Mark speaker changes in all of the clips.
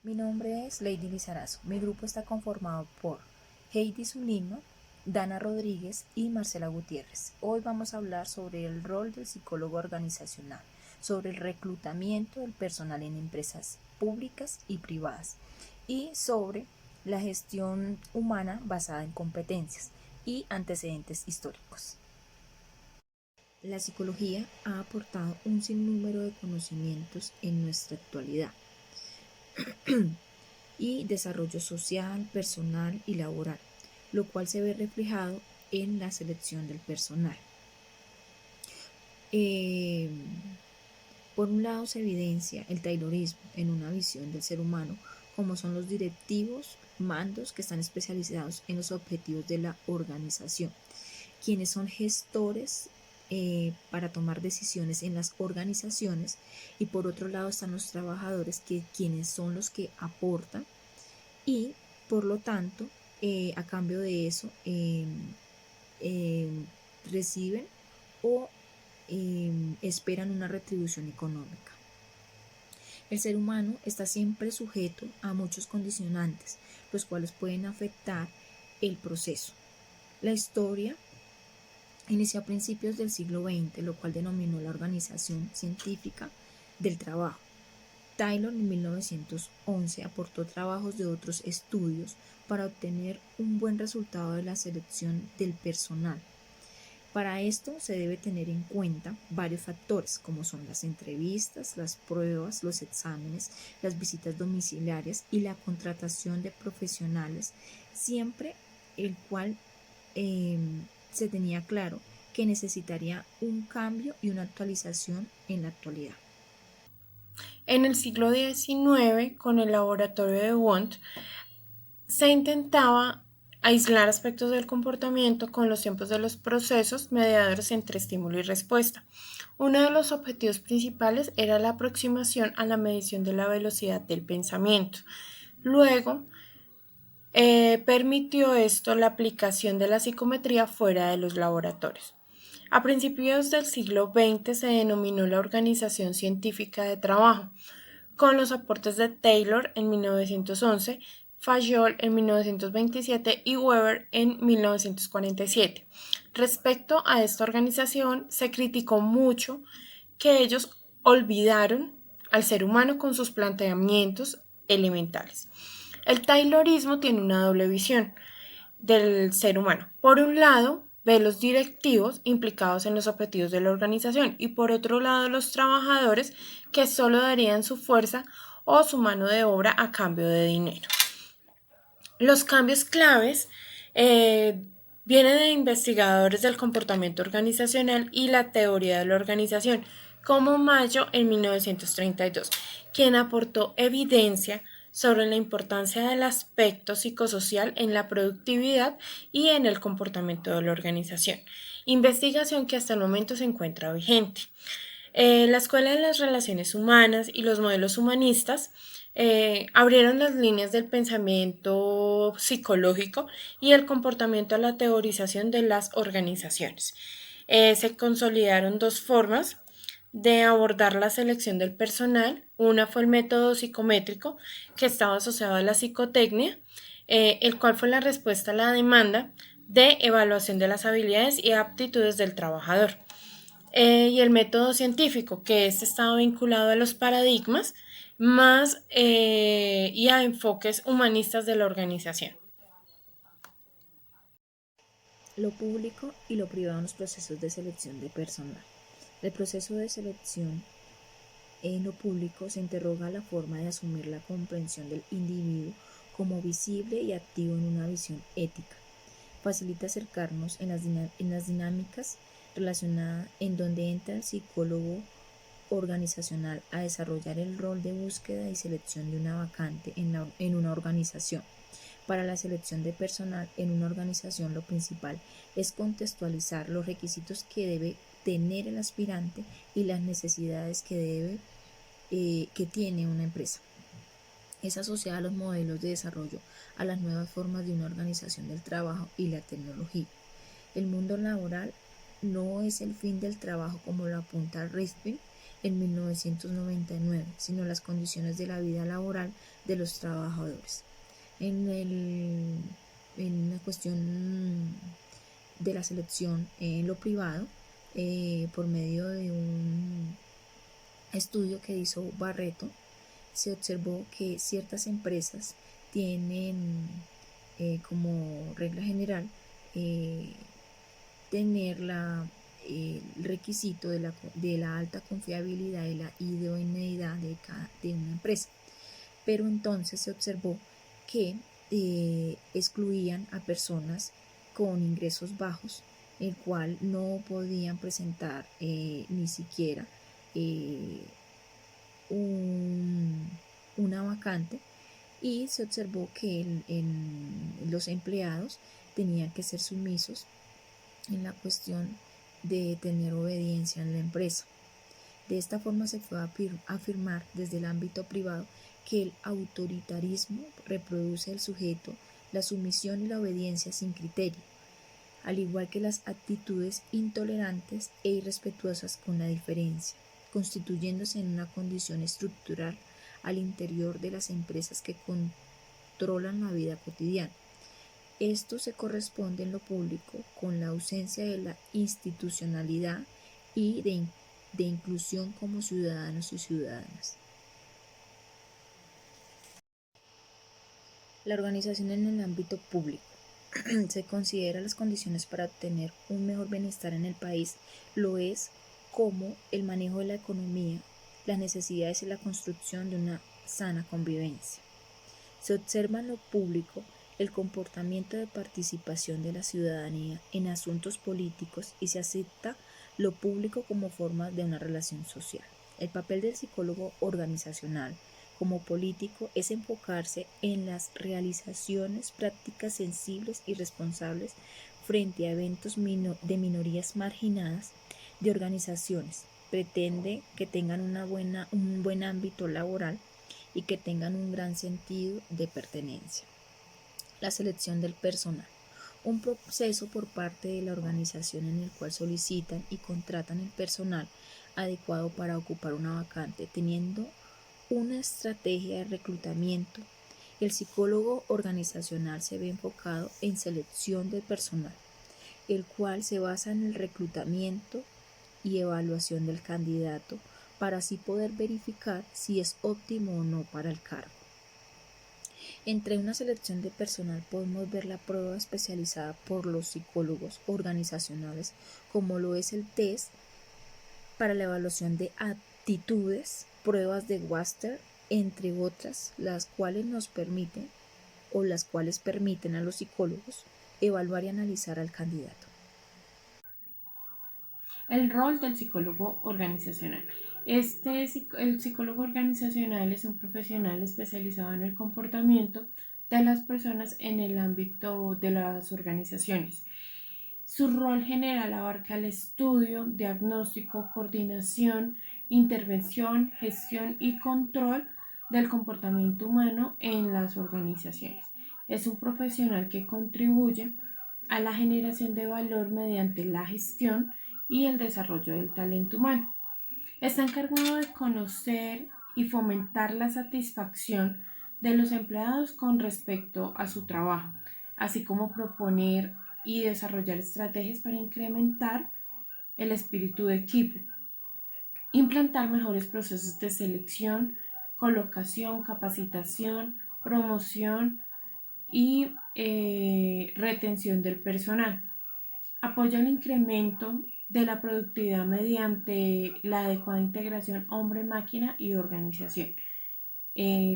Speaker 1: Mi nombre es Lady Lizarazo. Mi grupo está conformado por Heidi Zulino, Dana Rodríguez y Marcela Gutiérrez. Hoy vamos a hablar sobre el rol del psicólogo organizacional, sobre el reclutamiento del personal en empresas públicas y privadas y sobre la gestión humana basada en competencias y antecedentes históricos. La psicología ha aportado un sinnúmero de conocimientos en nuestra actualidad y desarrollo social, personal y laboral, lo cual se ve reflejado en la selección del personal. Eh, por un lado se evidencia el taylorismo en una visión del ser humano, como son los directivos, mandos que están especializados en los objetivos de la organización, quienes son gestores para tomar decisiones en las organizaciones, y por otro lado están los trabajadores, quienes son los que aportan y por lo tanto a cambio de eso eh, reciben o esperan una retribución económica. El ser humano está siempre sujeto a muchos condicionantes, los cuales pueden afectar el proceso. La historia inició a principios del siglo XX, lo cual denominó la Organización Científica del Trabajo. Taylor en 1911 aportó trabajos de otros estudios para obtener un buen resultado de la selección del personal. Para esto se debe tener en cuenta varios factores, como son las entrevistas, las pruebas, los exámenes, las visitas domiciliarias y la contratación de profesionales, siempre el cual se tenía claro que necesitaría un cambio y una actualización en la actualidad.
Speaker 2: En el siglo XIX, con el laboratorio de Wundt, se intentaba aislar aspectos del comportamiento con los tiempos de los procesos mediadores entre estímulo y respuesta. Uno de los objetivos principales era la aproximación a la medición de la velocidad del pensamiento. Luego, permitió esto la aplicación de la psicometría fuera de los laboratorios. A principios del siglo XX se denominó la Organización Científica de Trabajo, con los aportes de Taylor en 1911, Fayol en 1927 y Weber en 1947. Respecto a esta organización, se criticó mucho que ellos olvidaron al ser humano con sus planteamientos elementales. El Taylorismo tiene una doble visión del ser humano. Por un lado, ve los directivos implicados en los objetivos de la organización y por otro lado los trabajadores que solo darían su fuerza o su mano de obra a cambio de dinero. Los cambios claves vienen de investigadores del comportamiento organizacional y la teoría de la organización, como Mayo en 1932, quien aportó evidencia sobre la importancia del aspecto psicosocial en la productividad y en el comportamiento de la organización, investigación que hasta el momento se encuentra vigente. La Escuela de las Relaciones Humanas y los modelos humanistas abrieron las líneas del pensamiento psicológico y el comportamiento a la teorización de las organizaciones. Se consolidaron dos formas de abordar la selección del personal. Una fue el método psicométrico, que estaba asociado a la psicotecnia, el cual fue la respuesta a la demanda de evaluación de las habilidades y aptitudes del trabajador. Y el método científico, que estaba vinculado a los paradigmas más y a enfoques humanistas de la organización.
Speaker 1: Lo público y lo privado en los procesos de selección de personal. El proceso de selección en lo público se interroga la forma de asumir la comprensión del individuo como visible y activo en una visión ética. Facilita acercarnos en las dinámicas relacionadas en donde entra el psicólogo organizacional a desarrollar el rol de búsqueda y selección de una vacante en una organización. Para la selección de personal en una organización, lo principal es contextualizar los requisitos que debe tener el aspirante y las necesidades que tiene una empresa. Es asociada a los modelos de desarrollo, a las nuevas formas de una organización del trabajo y la tecnología. El mundo laboral no es el fin del trabajo como lo apunta Rifkin en 1999, sino las condiciones de la vida laboral de los trabajadores. En la cuestión de la selección en lo privado, por medio de un estudio que hizo Barreto, se observó que ciertas empresas tienen como regla general tener el requisito de la alta confiabilidad y la idoneidad de una empresa. Pero entonces se observó que excluían a personas con ingresos bajos, el cual no podían presentar ni siquiera una vacante, y se observó que los empleados tenían que ser sumisos en la cuestión de tener obediencia en la empresa. De esta forma se fue a afirmar desde el ámbito privado que el autoritarismo reproduce el sujeto la sumisión y la obediencia sin criterio, al igual que las actitudes intolerantes e irrespetuosas con la diferencia, constituyéndose en una condición estructural al interior de las empresas que controlan la vida cotidiana. Esto se corresponde en lo público con la ausencia de la institucionalidad y de inclusión como ciudadanos y ciudadanas. La organización en el ámbito público. Se considera las condiciones para obtener un mejor bienestar en el país, lo es como el manejo de la economía, las necesidades y la construcción de una sana convivencia. Se observa en lo público el comportamiento de participación de la ciudadanía en asuntos políticos y se acepta lo público como forma de una relación social. El papel del psicólogo organizacional como político es enfocarse en las realizaciones prácticas sensibles y responsables frente a eventos de minorías marginadas de organizaciones. Pretende que tengan un buen ámbito laboral y que tengan un gran sentido de pertenencia. La selección del personal. Un proceso por parte de la organización en el cual solicitan y contratan el personal adecuado para ocupar una vacante, teniendo una estrategia de reclutamiento. El psicólogo organizacional se ve enfocado en selección del personal, el cual se basa en el reclutamiento y evaluación del candidato para así poder verificar si es óptimo o no para el cargo. Entre una selección de personal podemos ver la prueba especializada por los psicólogos organizacionales, como lo es el test para la evaluación de aptitudes, pruebas de Webster, entre otras, las cuales permiten a los psicólogos evaluar y analizar al candidato.
Speaker 2: El rol del psicólogo organizacional. El psicólogo organizacional es un profesional especializado en el comportamiento de las personas en el ámbito de las organizaciones. Su rol general abarca el estudio, diagnóstico, coordinación, intervención, gestión y control del comportamiento humano en las organizaciones. Es un profesional que contribuye a la generación de valor mediante la gestión y el desarrollo del talento humano. Está encargado de conocer y fomentar la satisfacción de los empleados con respecto a su trabajo, así como proponer y desarrollar estrategias para incrementar el espíritu de equipo, implantar mejores procesos de selección, colocación, capacitación, promoción y retención del personal. Apoya el incremento de la productividad mediante la adecuada integración hombre-máquina y organización.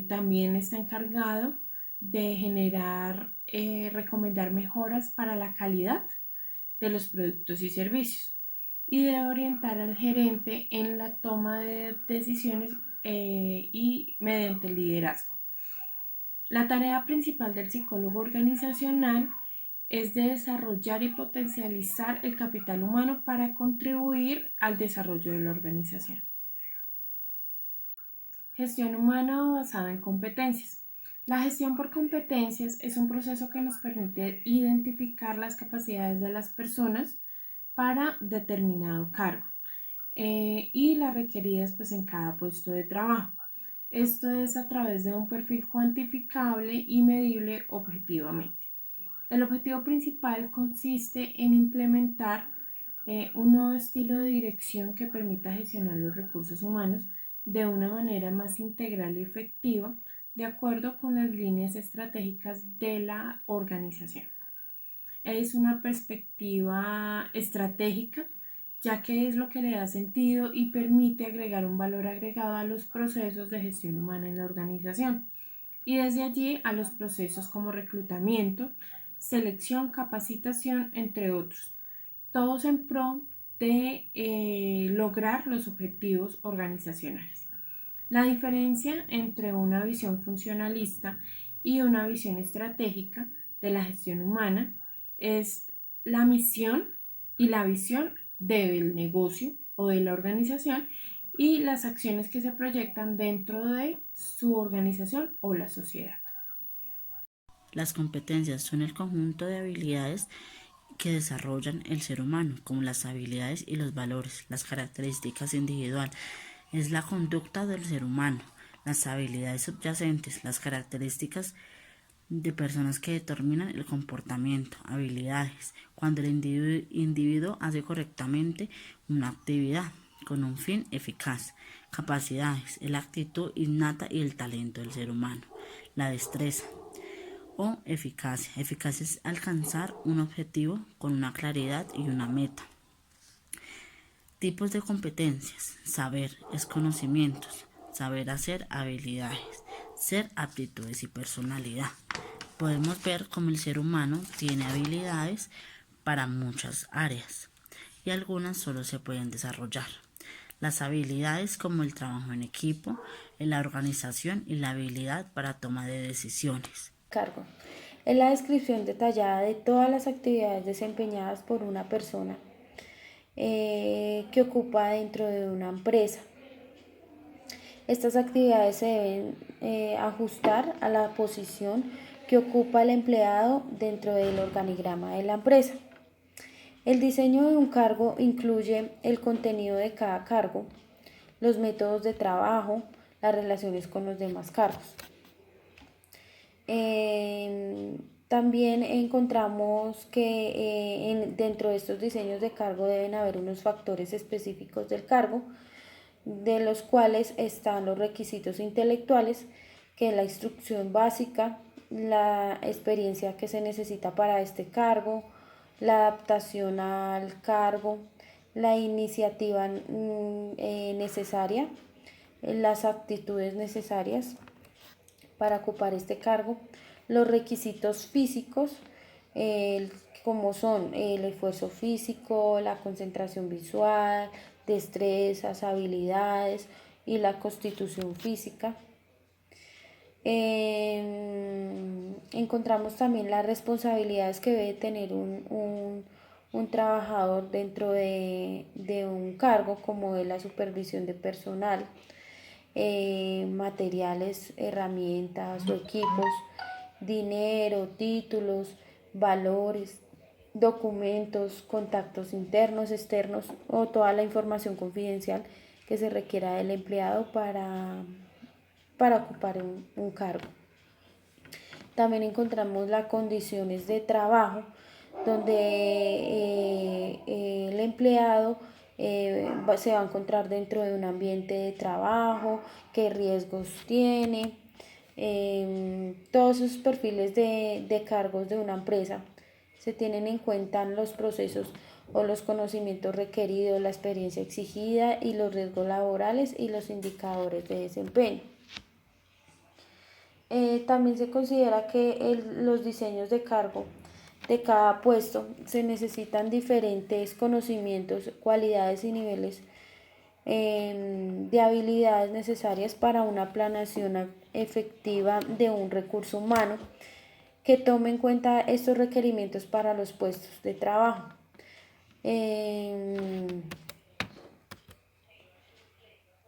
Speaker 2: También está encargado de recomendar mejoras para la calidad de los productos y servicios y de orientar al gerente en la toma de decisiones y mediante el liderazgo. La tarea principal del psicólogo organizacional es de desarrollar y potencializar el capital humano para contribuir al desarrollo de la organización. Gestión humana basada en competencias. La gestión por competencias es un proceso que nos permite identificar las capacidades de las personas para determinado cargo. y las requeridas pues en cada puesto de trabajo. Esto es a través de un perfil cuantificable y medible objetivamente. El objetivo principal consiste en implementar un nuevo estilo de dirección que permita gestionar los recursos humanos de una manera más integral y efectiva, de acuerdo con las líneas estratégicas de la organización. Es una perspectiva estratégica, ya que es lo que le da sentido y permite agregar un valor agregado a los procesos de gestión humana en la organización y desde allí a los procesos como reclutamiento, selección, capacitación, entre otros, todos en pro de lograr los objetivos organizacionales. La diferencia entre una visión funcionalista y una visión estratégica de la gestión humana es la misión y la visión del negocio o de la organización y las acciones que se proyectan dentro de su organización o la sociedad.
Speaker 3: Las competencias son el conjunto de habilidades que desarrollan el ser humano, como las habilidades y los valores. Las características individuales es la conducta del ser humano. Las habilidades subyacentes, las características de personas que determinan el comportamiento. Habilidades, cuando el individuo hace correctamente una actividad con un fin eficaz. Capacidades, es la actitud innata y el talento del ser humano. La destreza o eficacia. Eficacia es alcanzar un objetivo con una claridad y una meta. Tipos de competencias. Saber es conocimientos. Saber hacer habilidades. Ser aptitudes y personalidad. Podemos ver cómo el ser humano tiene habilidades para muchas áreas y algunas solo se pueden desarrollar. Las habilidades como el trabajo en equipo, la organización y la habilidad para toma de decisiones.
Speaker 4: Cargo. Es la descripción detallada de todas las actividades desempeñadas por una persona que ocupa dentro de una empresa. Estas actividades se deben ajustar a la posición que ocupa el empleado dentro del organigrama de la empresa. El diseño de un cargo incluye el contenido de cada cargo, los métodos de trabajo, las relaciones con los demás cargos. También encontramos que dentro de estos diseños de cargo deben haber unos factores específicos del cargo, de los cuales están los requisitos intelectuales, que es la instrucción básica, la experiencia que se necesita para este cargo, la adaptación al cargo, la iniciativa necesaria, las aptitudes necesarias para ocupar este cargo, los requisitos físicos, como son el esfuerzo físico, la concentración visual, destrezas, habilidades y la constitución física. Encontramos también las responsabilidades que debe tener un trabajador dentro de un cargo, como de la supervisión de personal, materiales, herramientas o equipos, dinero, títulos, valores, documentos, contactos internos, externos o toda la información confidencial que se requiera del empleado para ocupar un cargo. También encontramos las condiciones de trabajo, donde el empleado se va a encontrar dentro de un ambiente de trabajo, qué riesgos tiene, todos esos perfiles de cargos de una empresa se tienen en cuenta en los procesos o los conocimientos requeridos, la experiencia exigida y los riesgos laborales y los indicadores de desempeño. También se considera que los diseños de cargo de cada puesto se necesitan diferentes conocimientos, cualidades y niveles de habilidades necesarias para una planeación efectiva de un recurso humano que tome en cuenta estos requerimientos para los puestos de trabajo.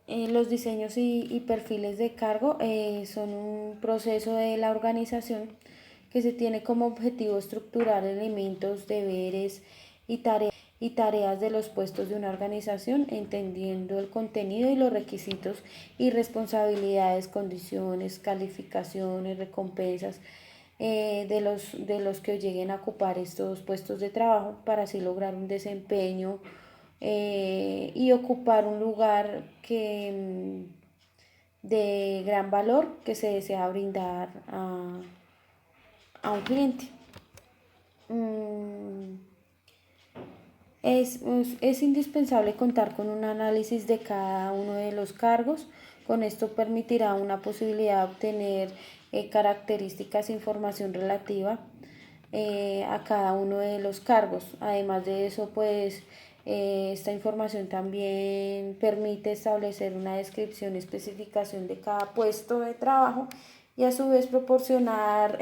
Speaker 4: Los diseños y perfiles de cargo son un proceso de la organización que se tiene como objetivo estructurar elementos, deberes y tareas y tareas de los puestos de una organización, entendiendo el contenido y los requisitos y responsabilidades, condiciones, calificaciones, recompensas de los que lleguen a ocupar estos puestos de trabajo para así lograr un desempeño y ocupar un lugar de gran valor que se desea brindar a un cliente. Es indispensable contar con un análisis de cada uno de los cargos. Con esto permitirá una posibilidad de obtener características e información relativa a cada uno de los cargos. Además de eso, pues esta información también permite establecer una descripción y especificación de cada puesto de trabajo y a su vez proporcionar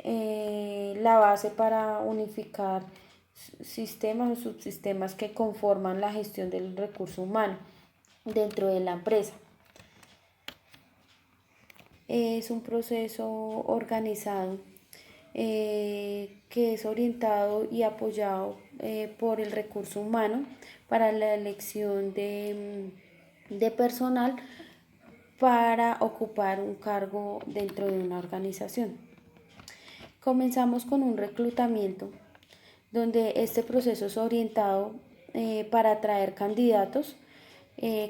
Speaker 4: la base para unificar sistemas o subsistemas que conforman la gestión del recurso humano dentro de la empresa. Es un proceso organizado que es orientado y apoyado por el recurso humano para la elección de personal para ocupar un cargo dentro de una organización. Comenzamos con un reclutamiento donde este proceso es orientado para atraer candidatos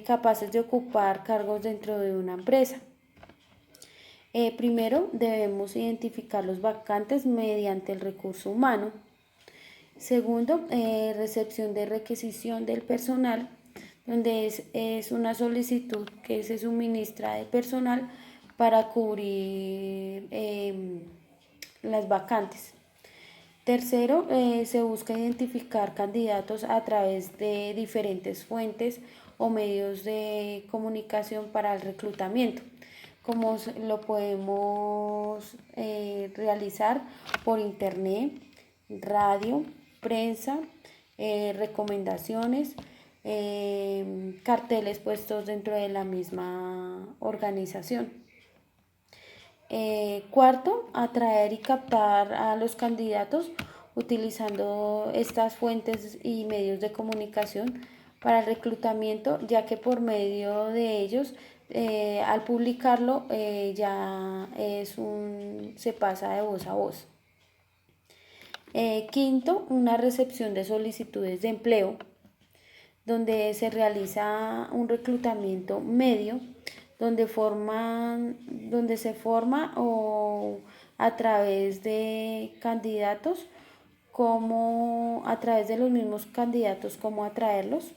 Speaker 4: capaces de ocupar cargos dentro de una empresa. Primero debemos identificar los vacantes mediante el recurso humano. Segundo, recepción de requisición del personal, donde es una solicitud que se suministra de personal para cubrir las vacantes. Tercero, se busca identificar candidatos a través de diferentes fuentes o medios de comunicación para el reclutamiento, como lo podemos realizar por internet, radio, prensa, recomendaciones, carteles puestos dentro de la misma organización. Cuarto, atraer y captar a los candidatos utilizando estas fuentes y medios de comunicación para el reclutamiento, ya que por medio de ellos, al publicarlo, se pasa de voz a voz. Quinto, una recepción de solicitudes de empleo, donde se realiza un reclutamiento medio, donde se forma o a través de candidatos, como a través de los mismos candidatos, cómo atraerlos.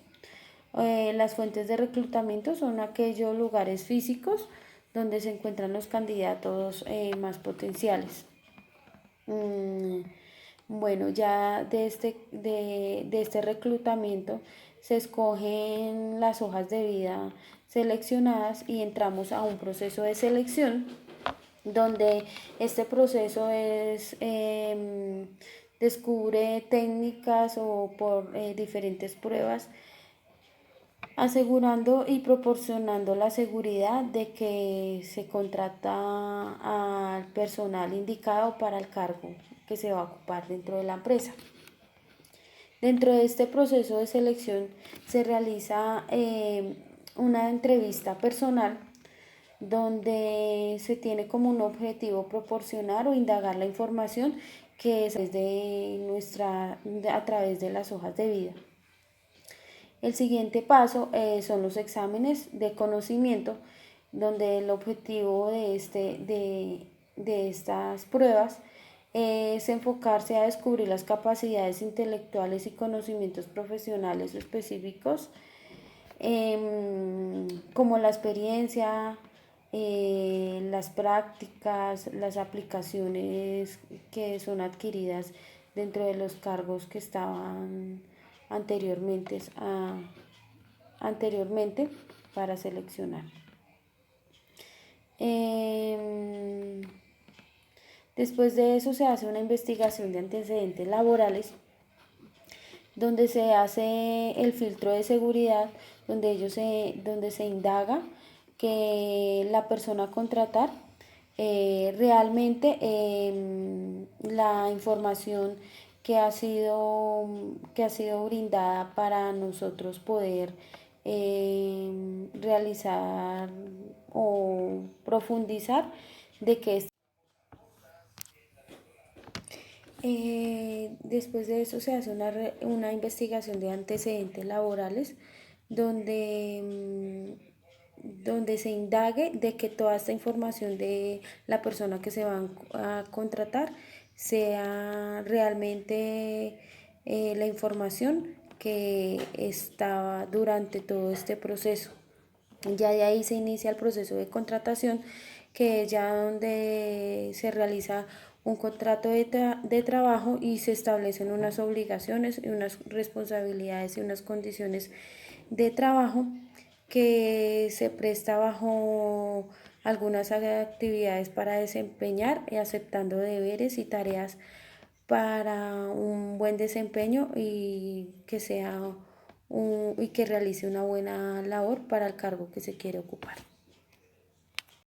Speaker 4: Las fuentes de reclutamiento son aquellos lugares físicos donde se encuentran los candidatos más potenciales. Bueno, ya de este reclutamiento se escogen las hojas de vida seleccionadas y entramos a un proceso de selección, donde este proceso descubre técnicas o por diferentes pruebas, asegurando y proporcionando la seguridad de que se contrata al personal indicado para el cargo que se va a ocupar dentro de la empresa. Dentro de este proceso de selección se realiza una entrevista personal, donde se tiene como un objetivo proporcionar o indagar la información que es a través de las hojas de vida. El siguiente paso son los exámenes de conocimiento, donde el objetivo de estas pruebas es enfocarse a descubrir las capacidades intelectuales y conocimientos profesionales específicos, como la experiencia, las prácticas, las aplicaciones que son adquiridas dentro de los cargos que estaban anteriormente para seleccionar. Después de eso se hace una investigación de antecedentes laborales, donde se hace el filtro de seguridad, donde se indaga que la persona a contratar realmente la información que ha sido brindada para nosotros poder realizar o profundizar de que después de eso se hace una investigación de antecedentes laborales donde se indague de que toda esta información de la persona que se va a contratar sea realmente la información que estaba durante todo este proceso. Ya de ahí se inicia el proceso de contratación, que es ya donde se realiza un contrato de trabajo y se establecen unas obligaciones y unas responsabilidades y unas condiciones de trabajo que se presta bajo algunas actividades para desempeñar y aceptando deberes y tareas para un buen desempeño y que sea y que realice una buena labor para el cargo que se quiere ocupar.